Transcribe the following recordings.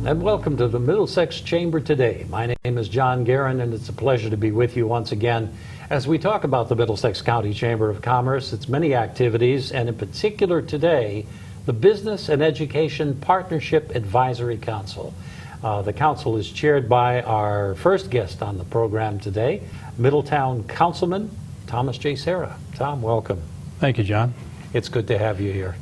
and welcome to the Middlesex Chamber today. My name is John Guerin, and it's a pleasure to be with you once again as we talk about the Middlesex County Chamber of Commerce, its many activities, and in particular today, the Business and Education Partnership Advisory Council. The council is chaired by our first guest on the program today, Middletown Councilman Thomas J. Serra. Tom, welcome. Thank you, John. It's good to have you here.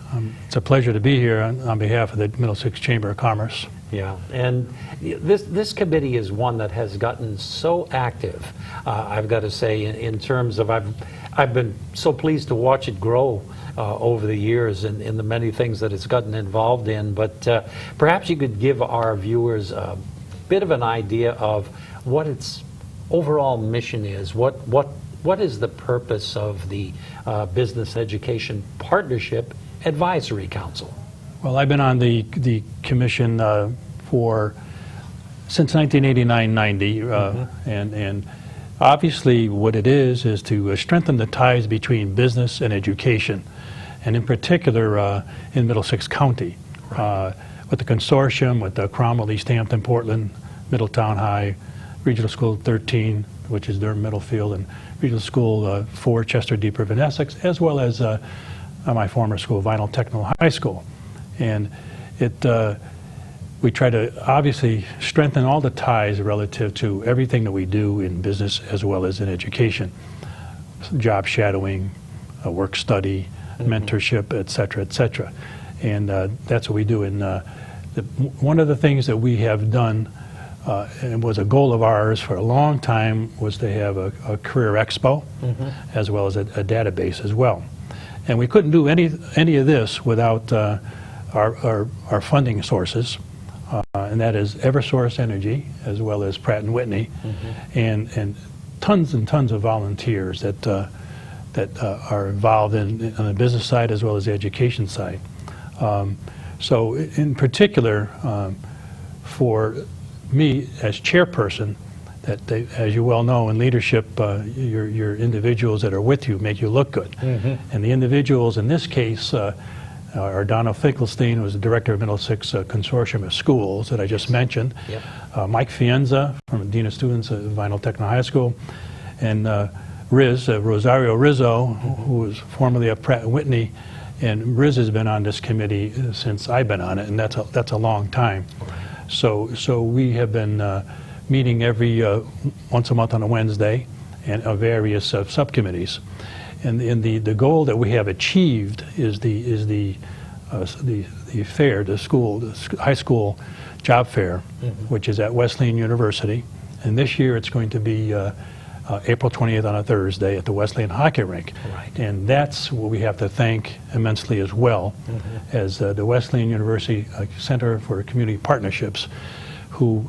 It's a pleasure to be here on behalf of the Middlesex Chamber of Commerce. Yeah, and this committee is one that has gotten so active, I've got to say, in terms of I've been so pleased to watch it grow over the years and in the many things that it's gotten involved in. But perhaps you could give our viewers a bit of an idea of what its overall mission is. What is the purpose of the Business Education Partnership Advisory Council? Well, I've been on the commission since 1989-90, and obviously what it is to strengthen the ties between business and education, and in particular in Middlesex County, with the consortium, with the Cromwell, East Hampton, Portland, Middletown High, Regional School 13, which is Durham Middlefield, and Regional School 4, Chester, Deep River, and Essex, as well as my former school, Vinyl Technical High School. And we try to obviously strengthen all the ties relative to everything that we do in business as well as in education. Job shadowing, work study, mentorship, et cetera, et cetera. And that's what we do. And one of the things that we have done, and was a goal of ours for a long time, was to have a career expo, as well as a database as well. And we couldn't do any of this without our funding sources, and that is Eversource Energy, as well as Pratt & Whitney, and tons and tons of volunteers that are involved on the business side as well as the education side. So in particular, for me as chairperson, as you well know, in leadership, your individuals that are with you make you look good. And the individuals in this case are Donald Finkelstein, who is the director of Middlesex Consortium of Schools that I just mentioned, Mike Fienza from Dean of Students at Vinyl Technical High School, and Rosario Rizzo, who was formerly of Pratt & Whitney. And Riz has been on this committee since I've been on it, and that's a long time. So we have been meeting every once a month on a Wednesday, and various subcommittees. And the goal that we have achieved is the fair, the high school job fair, which is at Wesleyan University. And this year it's going to be April 20th on a Thursday at the Wesleyan hockey rink. And that's what we have to thank immensely as well as the Wesleyan University Center for Community Partnerships, who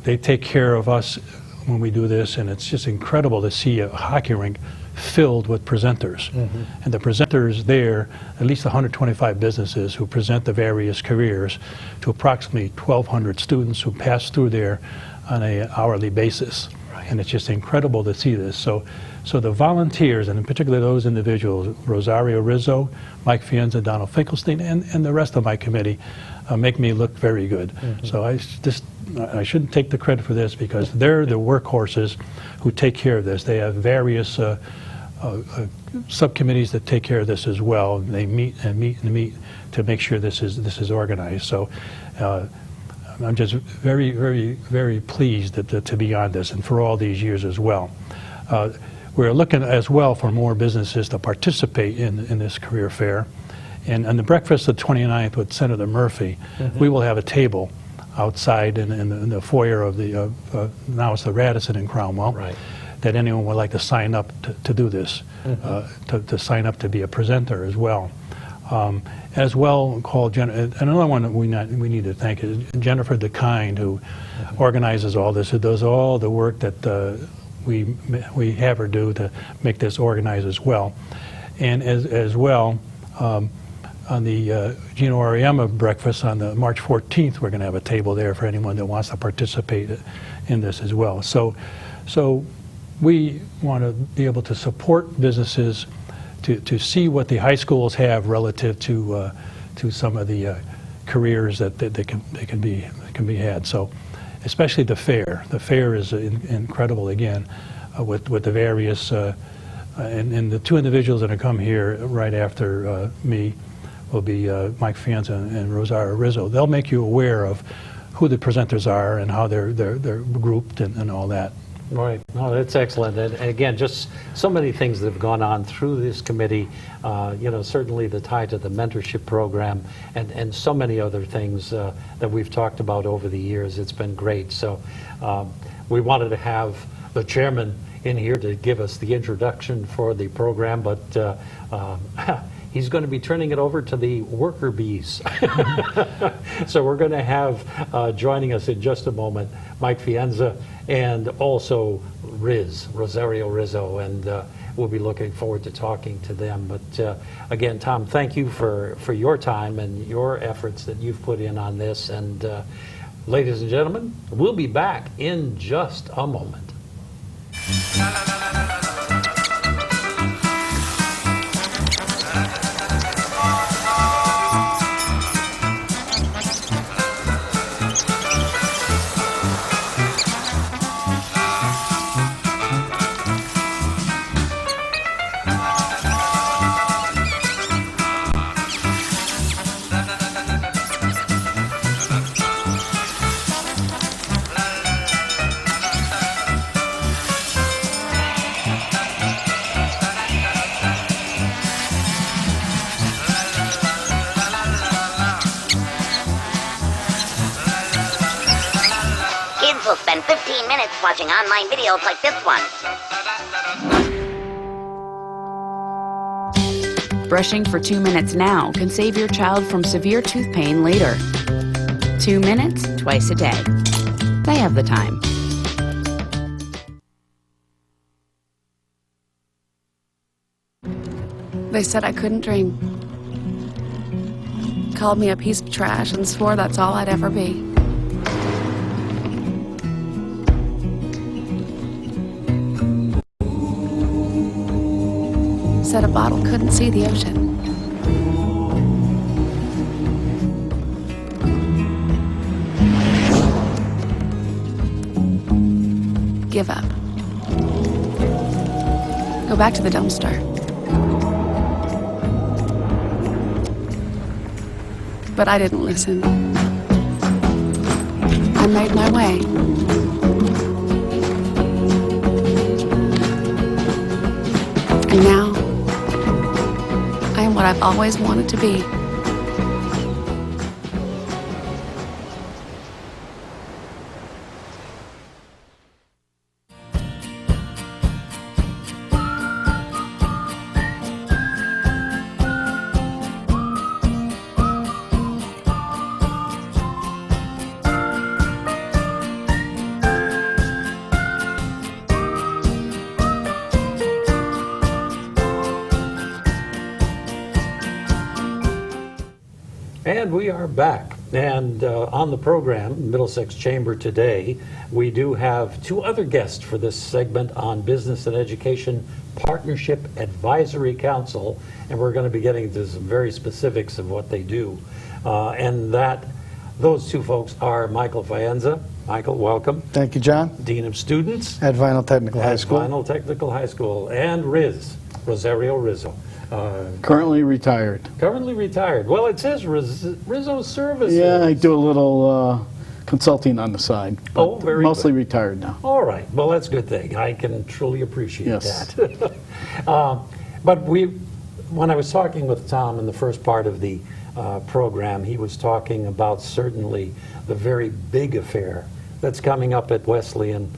they take care of us when we do this, and it's just incredible to see a hockey rink filled with presenters. And the presenters there, at least 125 businesses who present the various careers to approximately 1,200 students who pass through there on an hourly basis. And it's just incredible to see this. So the volunteers, and in particular those individuals, Rosario Rizzo, Mike Fienza, Donald Finkelstein, and the rest of my committee, make me look very good. So I shouldn't take the credit for this, because they're the workhorses who take care of this. They have various subcommittees that take care of this as well. They meet to make sure this is organized. So I'm just very, very, very pleased to be on this, and for all these years as well. We're looking as well for more businesses to participate in this career fair. And on the breakfast of the 29th with Senator Murphy, we will have a table outside in the foyer of the, now it's the Radisson in Cromwell, that anyone would like to sign up to do this, to sign up to be a presenter as well. As well, another one that we need to thank is Jennifer DeKind, who organizes all this, who does all the work that we have her do to make this organized as well. And as well, on the Gino Auriemma breakfast on the March 14th, we're going to have a table there for anyone that wants to participate in this as well. So we want to be able to support businesses to see what the high schools have relative to some of the careers that can be had. So, especially the fair. The fair is incredible again, with the various and the two individuals that have come here right after me will be Mike Fienza and Rosario Rizzo. They'll make you aware of who the presenters are and how they're grouped and all that. Right. No, that's excellent. And again, just so many things that have gone on through this committee, certainly the tie to the mentorship program and so many other things that we've talked about over the years. It's been great. So we wanted to have the chairman in here to give us the introduction for the program, but he's going to be turning it over to the worker bees. So we're going to have joining us in just a moment Mike Fienza and also Rosario Rizzo, and we'll be looking forward to talking to them. But again, Tom, thank you for your time and your efforts that you've put in on this. And ladies and gentlemen, we'll be back in just a moment. Will spend 15 minutes watching online videos like this one. Brushing for 2 minutes now can save your child from severe tooth pain later. 2 minutes, twice a day. They have the time. They said I couldn't dream. Called me a piece of trash and swore that's all I'd ever be. Said a bottle couldn't see the ocean. Give up. Go back to the dumpster. But I didn't listen. I made my way. And now, I am what I've always wanted to be. And we are back. And on the program, Middlesex Chamber today, we do have two other guests for this segment on Business and Education Partnership Advisory Council. And we're going to be getting into some very specifics of what they do. And those two folks are Michael Fienza. Michael, welcome. Thank you, John. Dean of Students At Vinyl Technical High School. Vinyl Technical High School. And Rosario Rizzo. Currently retired. Currently retired. Well, it says Rizzo Services. Yeah, I do a little consulting on the side. But Oh, very mostly good. retired now. All right. Well, that's a good thing. I can truly appreciate Yes. that. But when I was talking with Tom in the first part of the program, he was talking about certainly the very big affair that's coming up at Wesleyan,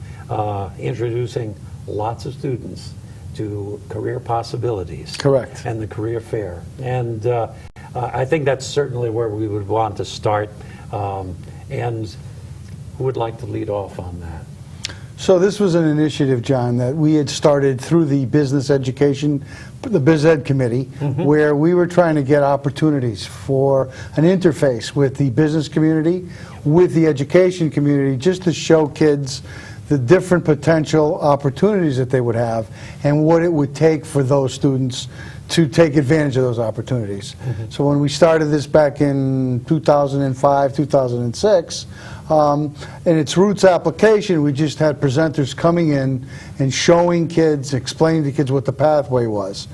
introducing lots of students to career possibilities. Correct. And the career fair. And I think that's certainly where we would want to start. And who would like to lead off on that? So this was an initiative, John, that we had started through the business education, the Biz Ed Committee, where we were trying to get opportunities for an interface with the business community, with the education community, just to show kids the different potential opportunities that they would have and what it would take for those students to take advantage of those opportunities. So when we started this back in 2005, 2006, in its roots application, we just had presenters coming in and showing kids, explaining to kids what the pathway was.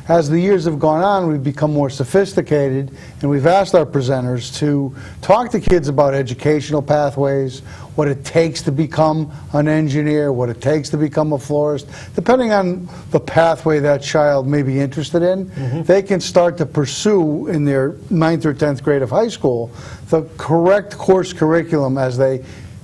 As the years have gone on, we've become more sophisticated, and we've asked our presenters to talk to kids about educational pathways, what it takes to become an engineer, what it takes to become a florist. Depending on the pathway that child may be interested in, they can start to pursue in their 9th or 10th grade of high school the correct course curriculum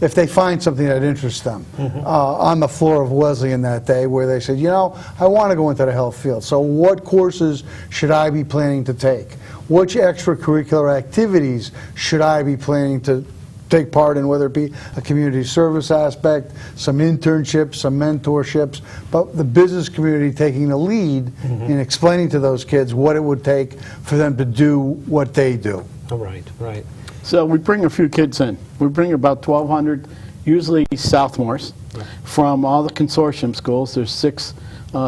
if they find something that interests them on the floor of Wesleyan that day, where they said, you know, I want to go into the health field, so what courses should I be planning to take? Which extracurricular activities should I be planning to take part in, whether it be a community service aspect, some internships, some mentorships, but the business community taking the lead in explaining to those kids what it would take for them to do what they do. Right, right. So we bring a few kids in. We bring about 1,200, usually sophomores, from all the consortium schools. There's 6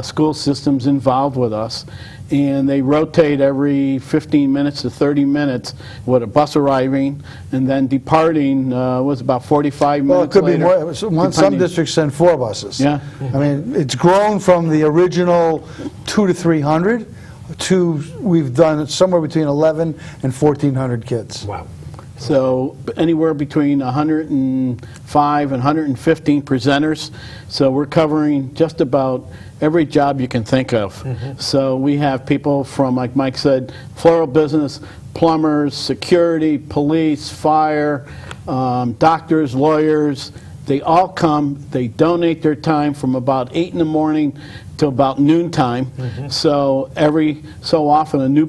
school systems involved with us, and they rotate every 15 minutes to 30 minutes with a bus arriving, and then departing was about 45 minutes Well, it could later, be more. Some depending. districts send 4 buses. Yeah. I mean, it's grown from the original 200 to 300 to, we've done somewhere between 11 and 1,400 kids. Wow. So anywhere between 105 and 115 presenters. So we're covering just about every job you can think of. So we have people from, like Mike said, floral business, plumbers, security, police, fire, doctors, lawyers. They all come, they donate their time from about 8 in the morning to about noontime. So every so often a new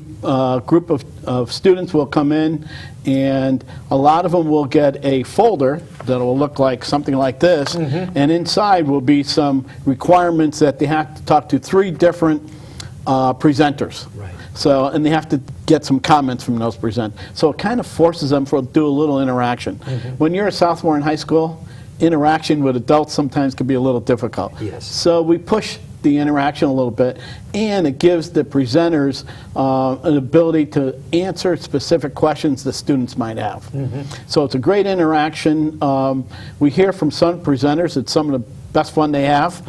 group of students will come in, and a lot of them will get a folder that will look like something like this, and inside will be some requirements that they have to talk to 3 different presenters. Right. So, and they have to get some comments from those presenters. So it kind of forces them to do a little interaction. When you're a sophomore in high school, interaction with adults sometimes can be a little difficult. Yes. So we push the interaction a little bit, and it gives the presenters an ability to answer specific questions the students might have. So it's a great interaction. We hear from some presenters it's some of the best fun they have.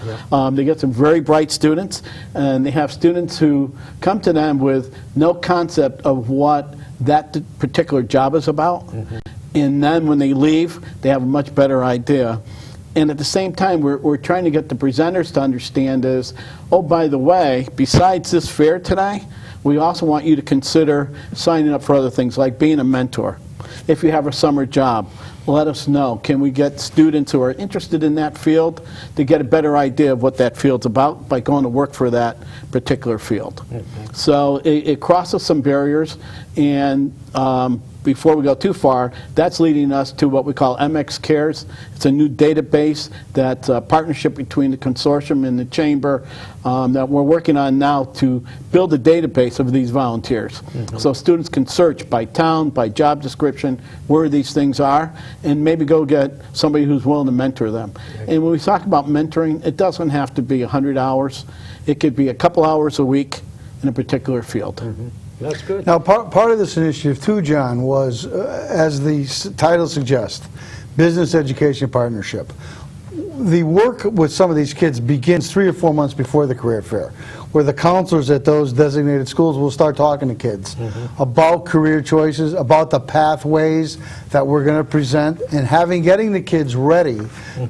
They get some very bright students, and they have students who come to them with no concept of what that particular job is about. And then when they leave, they have a much better idea. And at the same time, we're trying to get the presenters to understand is, oh, by the way, besides this fair today, we also want you to consider signing up for other things, like being a mentor. If you have a summer job, let us know. Can we get students who are interested in that field to get a better idea of what that field's about by going to work for that particular field? So it crosses some barriers, and before we go too far, that's leading us to what we call MX Cares. It's a new database that's a partnership between the consortium and the chamber that we're working on now to build a database of these volunteers. So students can search by town, by job description, where these things are, and maybe go get somebody who's willing to mentor them. And when we talk about mentoring, it doesn't have to be 100 hours. It could be a couple hours a week in a particular field. That's good. Now, part of this initiative too, John, was, as the title suggests, Business Education Partnership. The work with some of these kids begins 3 or 4 months before the career fair, where the counselors at those designated schools will start talking to kids about career choices, about the pathways that we're going to present, and getting the kids ready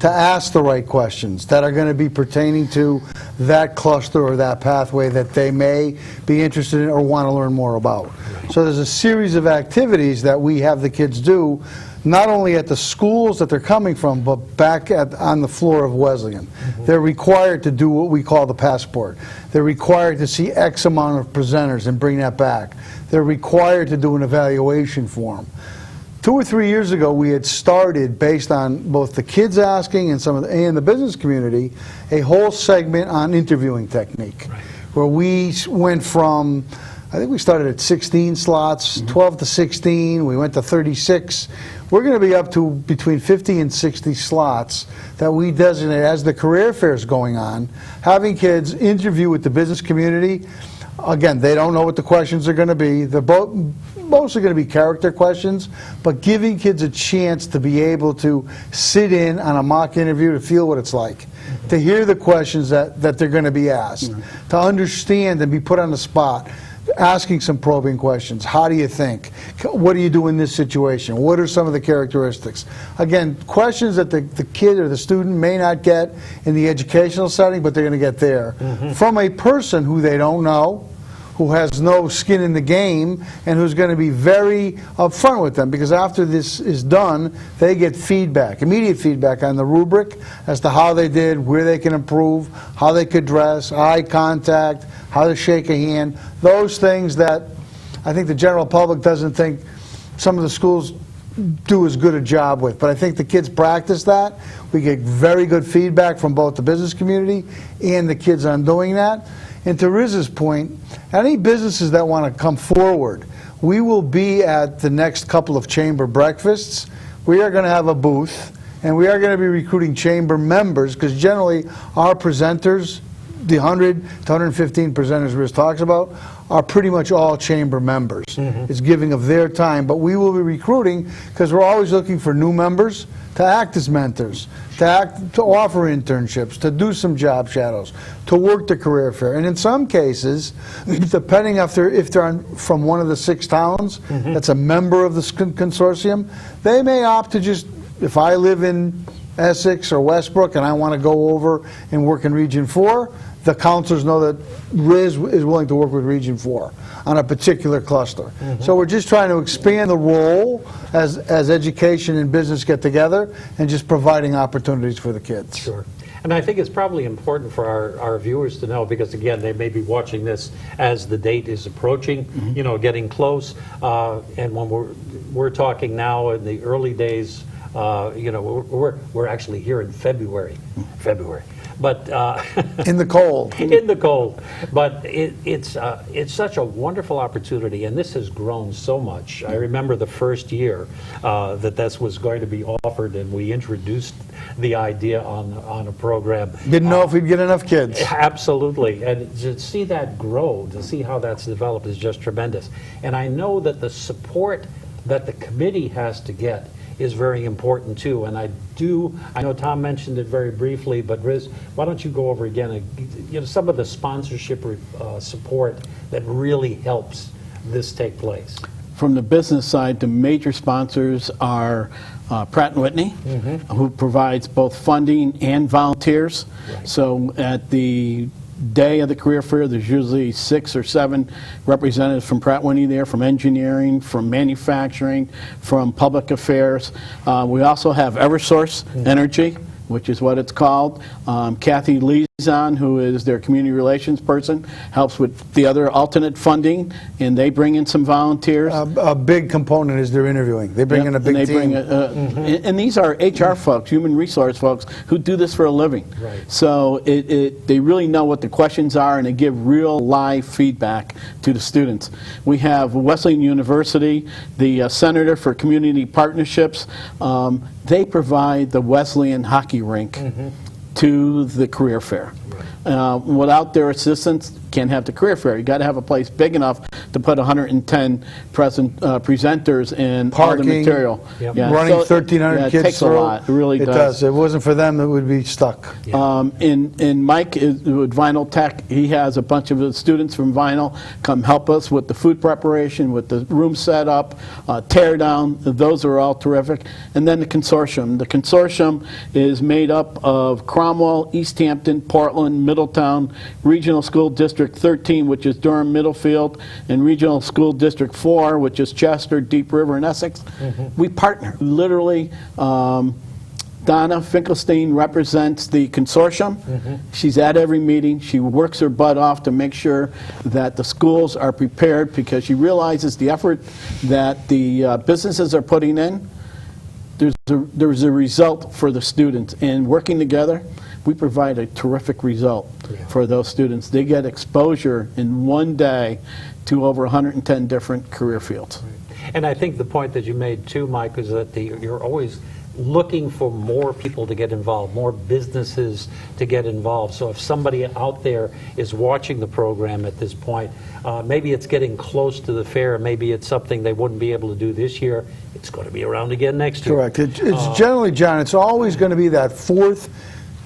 to ask the right questions that are going to be pertaining to that cluster or that pathway that they may be interested in or want to learn more about. So there's a series of activities that we have the kids do, not only at the schools that they're coming from, but back on the floor of Wesleyan. They're required to do what we call the passport. They're required to see X amount of presenters and bring that back. They're required to do an evaluation form. 2 or 3 years ago, we had started, based on both the kids asking and and the business community, a whole segment on interviewing technique, where we went from I think we started at 16 slots, 12 to 16, we went to 36. We're going to be up to between 50 and 60 slots that we designate as the career fairs going on, having kids interview with the business community. Again, they don't know what the questions are going to be. They're mostly going to be character questions, but giving kids a chance to be able to sit in on a mock interview to feel what it's like, to hear the questions that they're going to be asked, to understand and be put on the spot, asking some probing questions. How do you think? What do you do in this situation? What are some of the characteristics? Again, questions that the kid or the student may not get in the educational setting, but they're going to get there from a person who they don't know, who has no skin in the game, and who's going to be very upfront with them, because after this is done, they get feedback, immediate feedback on the rubric as to how they did, where they can improve, how they could dress, eye contact, how to shake a hand, those things that I think the general public doesn't think some of the schools do as good a job with. But I think the kids practice that. We get very good feedback from both the business community and the kids on doing that. And to Riz's point, any businesses that want to come forward, we will be at the next couple of chamber breakfasts. We are going to have a booth, and we are going to be recruiting chamber members, because generally our presenters, the 100 to 115 presenters Riz talks about, are pretty much all chamber members. It's giving of their time, but we will be recruiting, because we're always looking for new members to act as mentors, to offer internships, to do some job shadows, to work the career fair. And in some cases, depending if they're from one of the 6 towns that's a member of the consortium, they may opt to just, if I live in Essex or Westbrook and I want to go over and work in Region 4, the counselors know that Riz is willing to work with Region 4 on a particular cluster. So we're just trying to expand the role as education and business get together, and just providing opportunities for the kids. Sure. And I think it's probably important for our viewers to know, because again, they may be watching this as the date is approaching, you know, getting close. And when we're talking now in the early days, you know, we're actually here in February. But in the cold. In the cold. But it's such a wonderful opportunity, and this has grown so much. I remember the first year that this was going to be offered, and we introduced the idea on a program. Didn't know if we'd get enough kids. Absolutely. And to see that grow, to see how that's developed is just tremendous. And I know that the support that the committee has to get is very important too. And I know Tom mentioned it very briefly, but Riz, why don't you go over again, you know, some of the sponsorship support that really helps this take place? From the business side, the major sponsors are Pratt & Whitney, who provides both funding and volunteers. Right. So at the day of the career fair, there's usually 6 or 7 representatives from Pratt & Whitney there, from engineering, from manufacturing, from public affairs. We also have Eversource Energy, which is what it's called. Kathy Lezon, who is their community relations person, helps with the other alternate funding, and they bring in some volunteers. A big component is their interviewing. They bring in a big team. And these are HR folks, human resource folks, who do this for a living. Right. So they really know what the questions are, and they give real live feedback to the students. We have Wesleyan University, the Senator for Community Partnerships. They provide the Wesleyan hockey rink to the career fair. Without their assistance, can't have the career fair. You got to have a place big enough to put 110 presenters and all the material. Yep. Yeah. Running 1,300 kids it takes through, a lot. It really does. It does. If it wasn't for them, it would be stuck. Yeah. And Mike is with Vinyl Tech. He has a bunch of the students from Vinyl come help us with the food preparation, with the room setup, tear down. Those are all terrific. And then the consortium. The consortium is made up of Cromwell, East Hampton, Portland, Middletown, Regional School District 13, which is Durham, Middlefield, and Regional School District 4, which is Chester, Deep River, and Essex. We partner. Literally, Donna Finkelstein represents the consortium. She's at every meeting. She works her butt off to make sure that the schools are prepared, because she realizes the effort that the businesses are putting in. There's a result for the students, and working together, we provide a terrific result for those students. They get exposure in one day to over 110 different career fields. And I think the point that you made too, Mike, is that you're always looking for more people to get involved, more businesses to get involved. So if somebody out there is watching the program at this point, maybe it's getting close to the fair, maybe it's something they wouldn't be able to do this year, it's going to be around again next year. Correct. It's generally, John, it's always going to be that fourth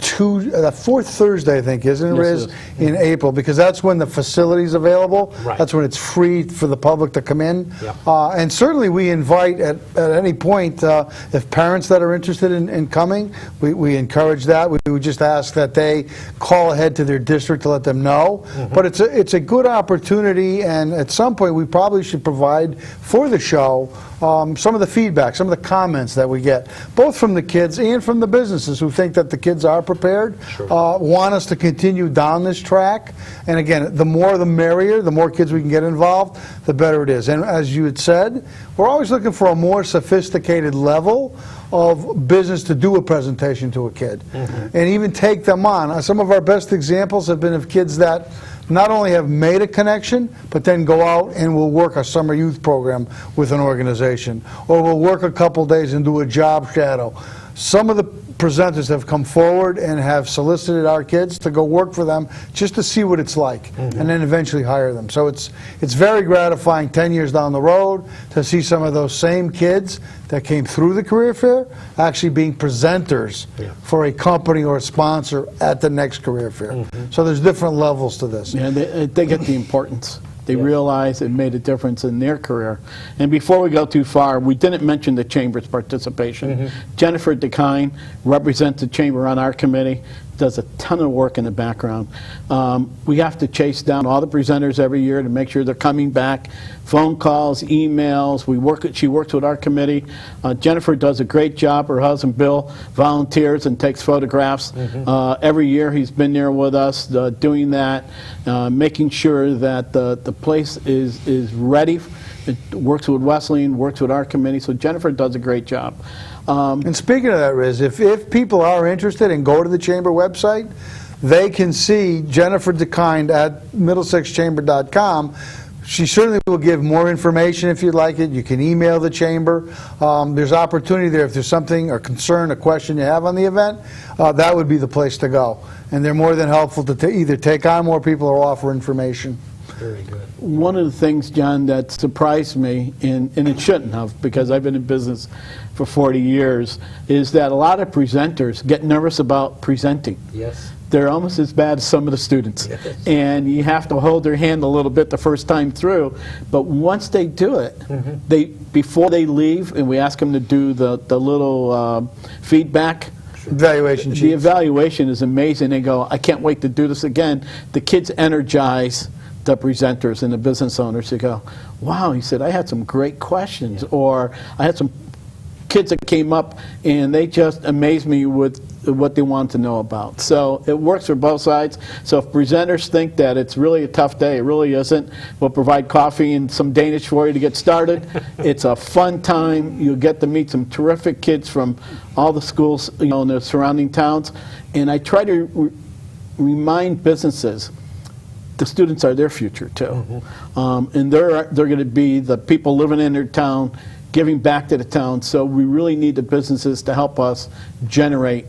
Thursday, I think, isn't it, Yes, Riz, it is. in April, because that's when the facility's available. Right. That's when it's free for the public to come in. Yeah. And certainly we invite at any point, if parents that are interested in coming, we encourage that. We would just ask that they call ahead to their district to let them know. But it's a good opportunity, and at some point we probably should provide for the show some of the feedback, some of the comments that we get, both from the kids and from the businesses who think that the kids are prepared, want us to continue down this track. And again, the more the merrier, the more kids we can get involved, the better it is. And as you had said, we're always looking for a more sophisticated level of business to do a presentation to a kid and even take them on. Some of our best examples have been of kids that not only have made a connection, but then go out and will work a summer youth program with an organization, or will work a couple days and do a job shadow. Some of the presenters have come forward and have solicited our kids to go work for them just to see what it's like, and then eventually hire them. So it's very gratifying 10 years down the road to see some of those same kids that came through the career fair actually being presenters for a company or a sponsor at the next career fair. So there's different levels to this. Yeah, they get the importance. They realize it made a difference in their career. And before we go too far, we didn't mention the Chamber's participation. Jennifer DeKine represents the Chamber on our committee, does a ton of work in the background. We have to chase down all the presenters every year to make sure they're coming back. Phone calls, emails, she works with our committee. Jennifer does a great job. Her husband Bill volunteers and takes photographs. Every year he's been there with us doing that, making sure that the place is ready. It works with Wesleyan, works with our committee, so Jennifer does a great job. And speaking of that, Riz, if people are interested and go to the Chamber website, they can see Jennifer DeKind at middlesexchamber.com. She certainly will give more information if you'd like it. You can email the Chamber. There's opportunity there if there's something or concern, a question you have on the event, that would be the place to go. And they're more than helpful to either take on more people or offer information. Very good. One of the things, John, that surprised me, and it shouldn't have because I've been in business for 40 years, is that a lot of presenters get nervous about presenting. Yes. They're almost as bad as some of the students. Yes. And you have to hold their hand a little bit the first time through. But once they do it, before they leave, and we ask them to do the little feedback, Evaluation the sheets. evaluation is amazing. They go, I can't wait to do this again. The kids energize the presenters and the business owners. They go, wow, he said, I had some great questions. Or I had some kids that came up and they just amazed me with what they wanted to know about. So it works for both sides. So if presenters think that it's really a tough day, it really isn't. We'll provide coffee and some Danish for you to get started. It's a fun time. You'll get to meet some terrific kids from all the schools, in the surrounding towns. And I try to remind businesses the students are their future too. And they're going to be the people living in their town, giving back to the town. So we really need the businesses to help us generate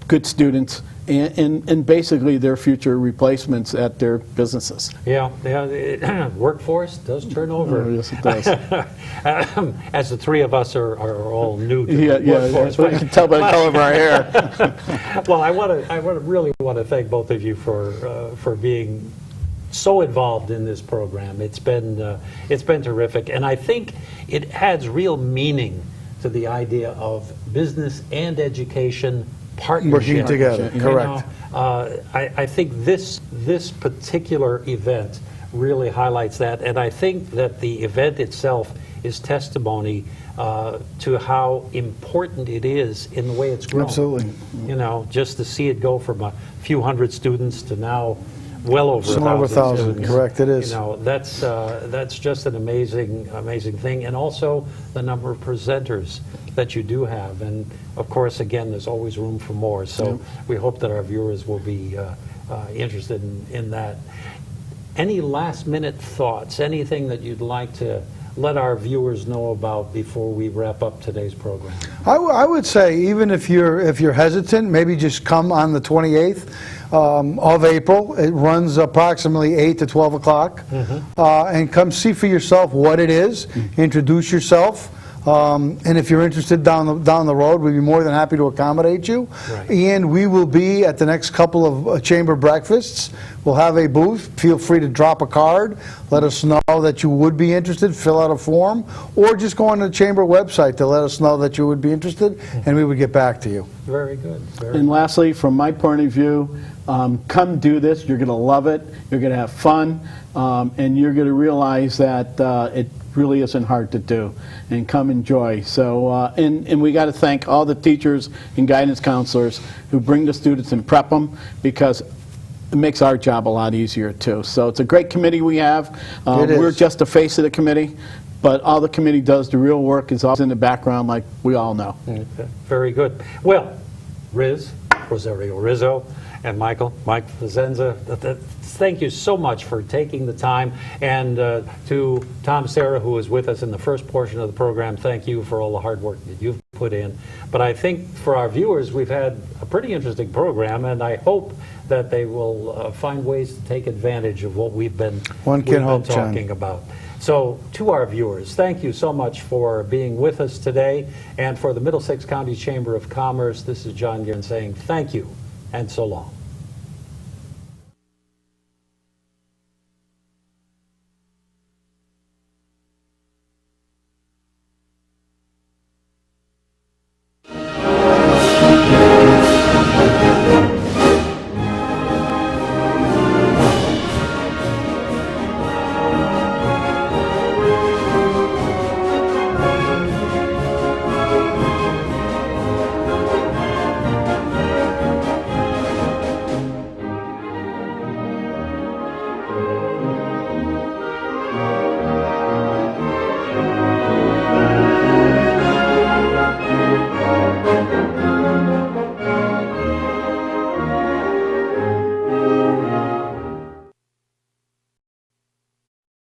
good students and basically their future replacements at their businesses. Yeah, workforce does turn over. Oh, yes, it does. As the three of us are all new to Yeah, the workforce. you can tell by the color of our hair. Well, I really want to thank both of you for being so involved in this program. It's been terrific, and I think it adds real meaning to the idea of business and education partnership. Working together, You correct. know, I think this particular event really highlights that, and I think that the event itself is testimony to how important it is in the way it's grown. Absolutely. You know, just to see it go from a few hundred students to now well over Some over 1,000 1,000, students. correct, it is. You know, that's just an amazing thing, and also the number of presenters that you do have. And of course, again, there's always room for more. So we hope that our viewers will be interested in that. Any last minute thoughts, anything that you'd like to let our viewers know about before we wrap up today's program? I would say, even if you're hesitant, maybe just come on the 28th of April. It runs approximately 8 to 12 o'clock. And come see for yourself what it is. Introduce yourself. And if you're interested down the road, we'd be more than happy to accommodate you. Right. And we will be at the next couple of chamber breakfasts. We'll have a booth. Feel free to drop a card. Let us know that you would be interested. Fill out a form. Or just go on the chamber website to let us know that you would be interested, and we would get back to you. Very good. And lastly, from my point of view, come do this. You're going to love it. You're going to have fun. And you're going to realize that it really isn't hard to do, and come enjoy. So, and we got to thank all the teachers and guidance counselors who bring the students and prep them, because it makes our job a lot easier too. So it's a great committee we have. We're just the face of the committee, but all the committee does, the real work, is always in the background, like we all know. Okay. Very good. Well, Rosario Rizzo, and Mike Fazenza, thank you so much for taking the time. And to Tom Serra, who was with us in the first portion of the program, thank you for all the hard work that you've put in. But I think for our viewers, we've had a pretty interesting program, and I hope that they will find ways to take advantage of what we've been talking about. So to our viewers, thank you so much for being with us today. And for the Middlesex County Chamber of Commerce, this is John Guerin saying thank you and so long.